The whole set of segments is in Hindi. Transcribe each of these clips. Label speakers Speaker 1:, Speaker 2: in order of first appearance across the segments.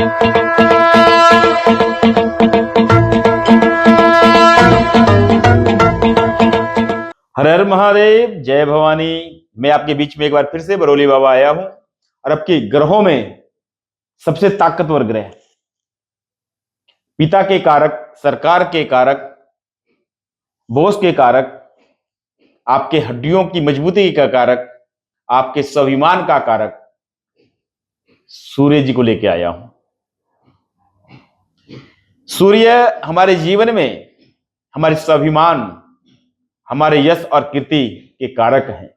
Speaker 1: हर हर महादेव, जय भवानी। मैं आपके बीच में एक बार फिर से बरौली बाबा आया हूं और आपके ग्रहों में सबसे ताकतवर ग्रह, पिता के कारक, सरकार के कारक, बॉस के कारक, आपके हड्डियों की मजबूती का कारक, आपके स्वाभिमान का कारक सूर्य जी को लेके आया हूं। सूर्य हमारे जीवन में हमारे स्वाभिमान, हमारे यश और कीर्ति के कारक हैं,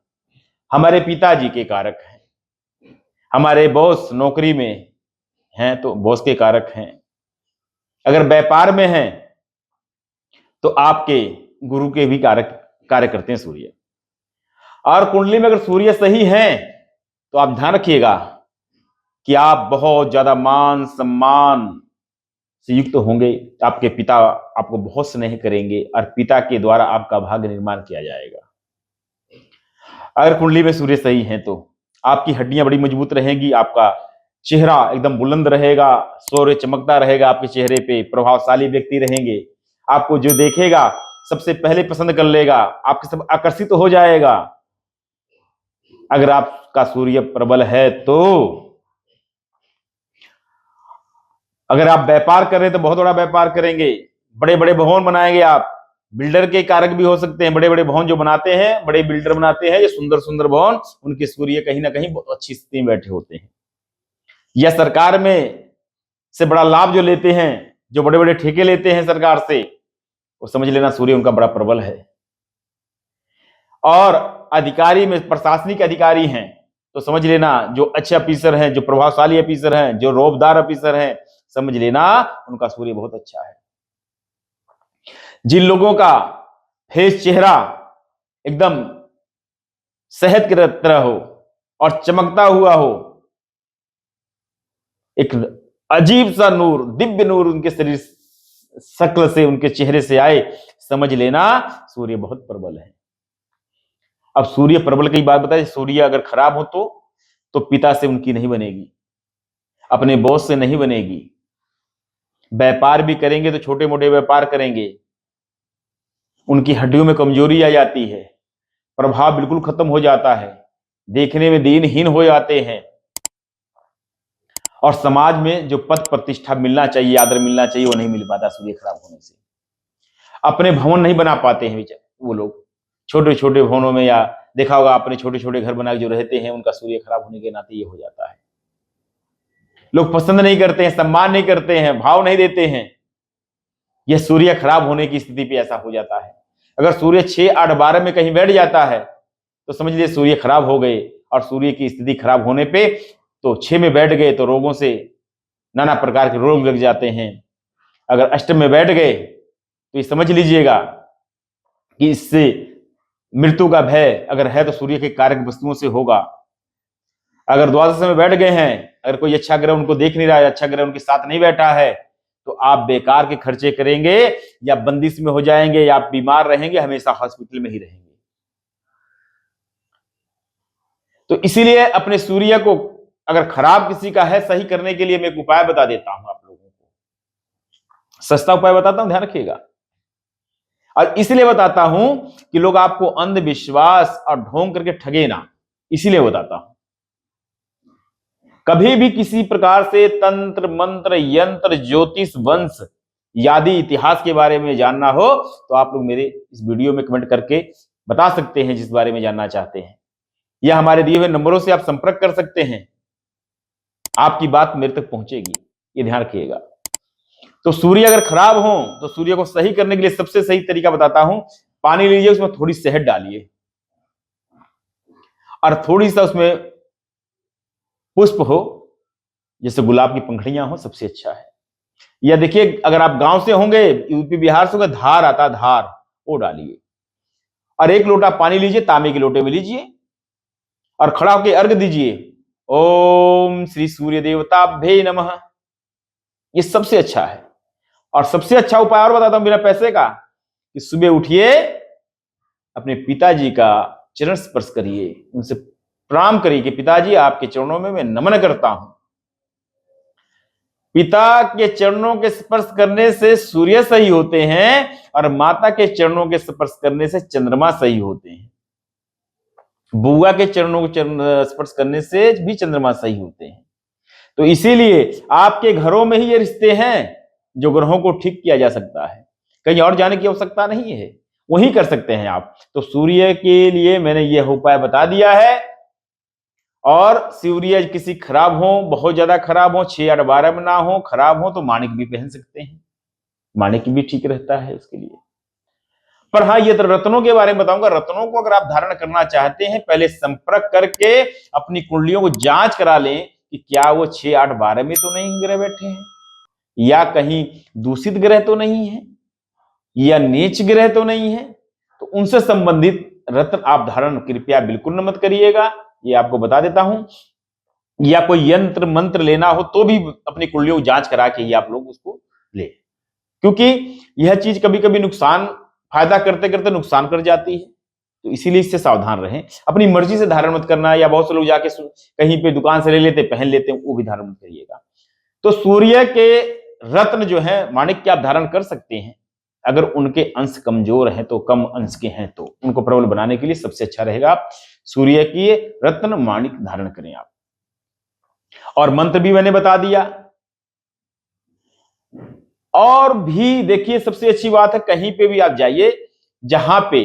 Speaker 1: हमारे पिताजी के कारक हैं, हमारे बॉस नौकरी में हैं तो बॉस के कारक हैं, अगर व्यापार में हैं तो आपके गुरु के भी कारक कार्य करते हैं सूर्य। और कुंडली में अगर सूर्य सही है तो आप ध्यान रखिएगा कि आप बहुत ज्यादा मान सम्मान से युक्त होंगे, आपके पिता आपको बहुत स्नेह करेंगे और पिता के द्वारा आपका भाग्य निर्माण किया जाएगा। अगर कुंडली में सूर्य सही है तो आपकी हड्डियां बड़ी मजबूत रहेंगी, आपका चेहरा एकदम बुलंद रहेगा, सूर्य चमकता रहेगा आपके चेहरे पे, प्रभावशाली व्यक्ति रहेंगे, आपको जो देखेगा सबसे पहले पसंद कर लेगा, आपके सब आकर्षित हो जाएगा। अगर आपका सूर्य प्रबल है तो अगर आप व्यापार कर रहे हैं तो बहुत बड़ा व्यापार करेंगे, बड़े बड़े भवन बनाएंगे, आप बिल्डर के कारक भी हो सकते हैं। बड़े बड़े भवन जो बनाते हैं, बड़े बिल्डर बनाते हैं, ये सुंदर सुंदर भवन, उनके सूर्य कहीं ना कहीं बहुत अच्छी स्थिति में बैठे होते हैं। या सरकार में से बड़ा लाभ जो लेते हैं, जो बड़े बड़े ठेके लेते हैं सरकार से, वो समझ लेना सूर्य उनका बड़ा प्रबल है। और अधिकारी में प्रशासनिक अधिकारी हैं तो समझ लेना जो अच्छे ऑफिसर हैं, जो प्रभावशाली ऑफिसर हैं, जो रौबदार ऑफिसर हैं, समझ लेना उनका सूर्य बहुत अच्छा है। जिन लोगों का फेस, चेहरा एकदम शहद की तरह हो और चमकता हुआ हो, एक अजीब सा नूर, दिव्य नूर उनके शरीर शक्ल से, उनके चेहरे से आए, समझ लेना सूर्य बहुत प्रबल है। अब सूर्य प्रबल की बात बताए, सूर्य अगर खराब हो तो पिता से उनकी नहीं बनेगी, अपने बॉस से नहीं बनेगी, व्यापार भी करेंगे तो छोटे मोटे व्यापार करेंगे, उनकी हड्डियों में कमजोरी आ जाती है, प्रभाव बिल्कुल खत्म हो जाता है, देखने में दीनहीन हो जाते हैं, और समाज में जो पद प्रतिष्ठा मिलना चाहिए, आदर मिलना चाहिए, वो नहीं मिल पाता सूर्य खराब होने से। अपने भवन नहीं बना पाते हैं वो लोग, छोटे छोटे भवनों में, या देखा होगा अपने छोटे छोटे घर बना के जो रहते हैं, उनका सूर्य खराब होने के नाते ये हो जाता है। लोग पसंद नहीं करते हैं, सम्मान नहीं करते हैं, भाव नहीं देते हैं, यह सूर्य खराब होने की स्थिति पे ऐसा हो जाता है। अगर सूर्य 6, 8, 12 में कहीं बैठ जाता है तो समझ लीजिए सूर्य खराब हो गए। और सूर्य की स्थिति खराब होने पे तो 6 में बैठ गए तो रोगों से नाना प्रकार के रोग लग जाते हैं। अगर अष्टम में बैठ गए तो ये समझ लीजिएगा कि इससे मृत्यु का भय अगर है तो सूर्य के कारक वस्तुओं से होगा। अगर द्वादश में बैठ गए हैं, अगर कोई अच्छा ग्रह उनको देख नहीं रहा है, अच्छा ग्रह उनके साथ नहीं बैठा है, तो आप बेकार के खर्चे करेंगे, या बंदिश में हो जाएंगे, या आप बीमार रहेंगे, हमेशा हॉस्पिटल में ही रहेंगे। तो इसीलिए अपने सूर्य को अगर खराब किसी का है, सही करने के लिए मैं एक उपाय बता देता हूं आप लोगों को, सस्ता उपाय बताता हूं, ध्यान रखिएगा। और इसलिए बताता हूं कि लोग आपको अंधविश्वास और ढोंग करके ठगे ना, इसीलिए बताता हूं। कभी भी किसी प्रकार से तंत्र मंत्र, यंत्र, ज्योतिष, वंश यादि इतिहास के बारे में जानना हो तो आप लोग मेरे इस वीडियो में कमेंट करके बता सकते हैं जिस बारे में जानना चाहते हैं, या हमारे दिए हुए नंबरों से आप संपर्क कर सकते हैं, आपकी बात मेरे तक पहुंचेगी, ये ध्यान रखिएगा। तो सूर्य अगर खराब हो तो सूर्य को सही करने के लिए सबसे सही तरीका बताता हूं। पानी लीजिए, उसमें थोड़ी शहद डालिए और थोड़ी सा उसमें पुष्प हो, जैसे गुलाब की पंखड़ियां हो, सबसे अच्छा है। या देखिए, अगर आप गांव से होंगे, यूपी बिहार से होंगे, धार आता, धार, वो डालिए और 1 लोटा पानी लीजिए, तांबे के लोटे में लीजिए और खड़ा होकर अर्घ दीजिए, ओम श्री सूर्य देवताभ्ये नमः। ये सबसे अच्छा है। और सबसे अच्छा उपाय और बताता हूं बिना पैसे का, कि सुबह उठिए, अपने पिताजी का चरण स्पर्श करिए, उनसे प्रणाम करिए कि पिताजी आपके चरणों में मैं नमन करता हूं। पिता के चरणों के स्पर्श करने से सूर्य सही होते हैं और माता के चरणों के स्पर्श करने से चंद्रमा सही होते हैं। बुआ के चरणों को स्पर्श करने से भी चंद्रमा सही होते हैं। तो इसीलिए आपके घरों में ही ये रिश्ते हैं जो ग्रहों को ठीक किया जा सकता है, कहीं और जाने की आवश्यकता नहीं है, वही कर सकते हैं आप। तो सूर्य के लिए मैंने यह उपाय बता दिया है। और सूर्य किसी खराब हो, बहुत ज्यादा खराब हो, 6 8 12 में ना हो, खराब हो तो माणिक भी पहन सकते हैं, माणिक भी ठीक रहता है उसके लिए। पर हाँ, ये तो रत्नों के बारे में बताऊंगा। रत्नों को अगर आप धारण करना चाहते हैं, पहले संपर्क करके अपनी कुंडलियों को जांच करा लें कि क्या वो 6 8 12 में तो नहीं ग्रह बैठे हैं, या कहीं दूषित ग्रह तो नहीं है, या नीच ग्रह तो नहीं है। तो उनसे संबंधित रत्न आप धारण कृपया बिल्कुल न मत करिएगा, ये आपको बता देता हूं। या कोई यंत्र मंत्र लेना हो तो भी अपनी कुंडलियों की जांच करा के ही आप लोग उसको ले, क्योंकि यह चीज कभी कभी नुकसान, फायदा करते करते नुकसान कर जाती है। तो इसीलिए इससे सावधान रहें। अपनी मर्जी से धारण मत करना, या बहुत से लोग जाके कहीं पे दुकान से ले लेते, पहन लेते हैं, वो भी धारण मत करिएगा। तो सूर्य के रत्न जो है माणिक्य आप धारण कर सकते हैं। अगर उनके अंश कमजोर हैं तो, कम अंश के हैं तो उनको प्रबल बनाने के लिए सबसे अच्छा रहेगा आप सूर्य की रत्न माणिक धारण करें आप। और मंत्र भी मैंने बता दिया। और भी देखिए, सबसे अच्छी बात है, कहीं पे भी आप जाइए जहां पे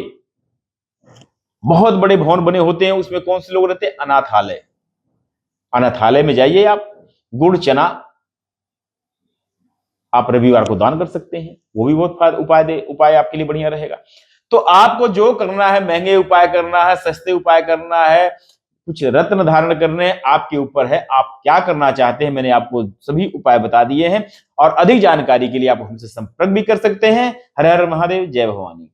Speaker 1: बहुत बड़े भवन बने होते हैं, उसमें कौन से लोग रहते हैं? अनाथालय। अनाथालय में जाइए आप, गुड़ चना आप रविवार को दान कर सकते हैं, वो भी बहुत उपाय आपके लिए बढ़िया रहेगा। तो आपको जो करना है, महंगे उपाय करना है, सस्ते उपाय करना है, कुछ रत्न धारण करने, आपके ऊपर है, आप क्या करना चाहते हैं। मैंने आपको सभी उपाय बता दिए हैं। और अधिक जानकारी के लिए आप हमसे संपर्क भी कर सकते हैं। हर हर महादेव, जय भवानी।